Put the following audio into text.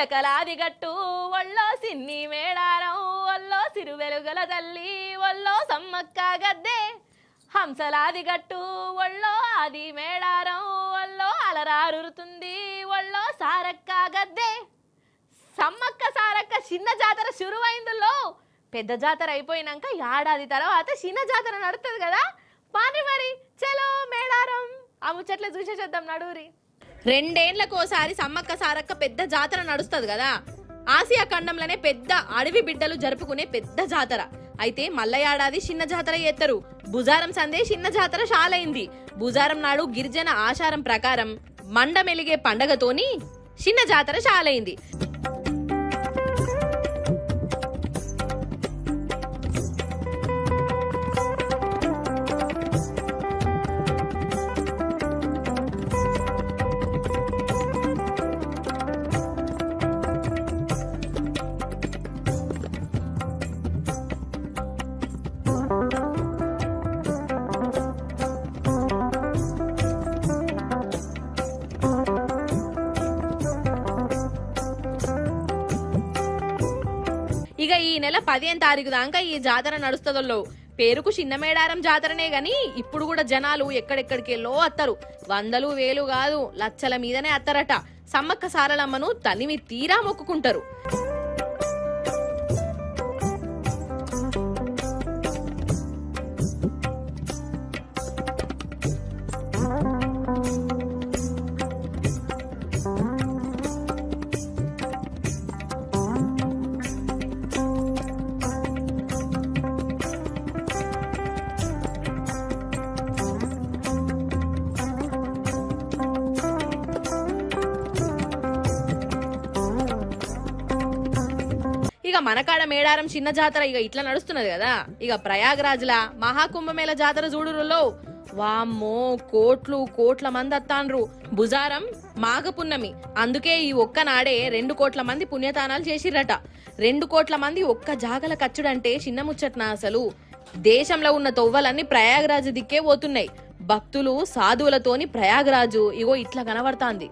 చిలకలాది గట్టు ఒళ్ళో సిన్ని మేడారం ఒళ్ళో సిరువెలుగల తల్లి ఒళ్ళో సమ్మక్క గద్దే హంసలాది గట్టు ఒళ్ళో ఆది మేడారం ఒళ్ళో అలరారుతుంది ఒళ్ళో సారక్క గద్దే సమ్మక్క సారక్క చిన్న జాతర శురువైందులో పెద్ద జాతర అయిపోయినాక ఏడాది తర్వాత చిన్న జాతర నడుతుంది కదా. మరి చలో మేడారం ఆ ముచ్చట్లు చూసేద్దాం నడూరి. 2 ఏళ్లకోసారి సమ్మక్క సారక్క పెద్ద జాతర నడుస్తుంది కదా. ఆసియా ఖండంలోనే పెద్ద అడవి బిడ్డలు జరుపుకునే పెద్ద జాతర. అయితే మల్ల ఏడాది చిన్న జాతర చేస్తారు. బుజారం సందే చిన్న జాతర షాలైంది. బుజారం నాడు గిరిజన ఆచారం ప్రకారం మండమెలిగే పండగతోని చిన్న జాతర షాలైంది. ఇక ఈ నెల 15వ తారీఖు దాకా ఈ జాతర నడుస్తుందో. పేరుకు చిన్న మేడారం జాతరనే గాని ఇప్పుడు కూడా జనాలు ఎక్కడెక్కడికెళ్ళో అత్తరు. 100, 1000 కాదు, లక్షల మీదనే అత్తరట. సమ్మక్క సారలమ్మను తనివి తీరా మొక్కుకుంటారు. ఇక మనకాడ మేడారం చిన్న జాతర ఇక ఇట్లా నడుస్తున్నది కదా. ఇక ప్రయాగరాజ్ల మహాకుంభమేళ జాతర చూడురులో వామ్మో కోట్ల మంది అత్తాన్రు. బుజారం మాఘ పున్నమి, అందుకే ఈ ఒక్క నాడే 2 కోట్ల మంది పుణ్యతానాలు చేసిర్రట. 2 కోట్ల మంది ఒక్క జాగల కచ్చుడంటే చిన్న ముచ్చట్న అసలు. దేశంలో ఉన్న తొవ్వలన్నీ ప్రయాగరాజు దిక్కే పోతున్నాయి. భక్తులు సాధువులతోని ప్రయాగరాజు ఇగో ఇట్లా కనబడతాంది.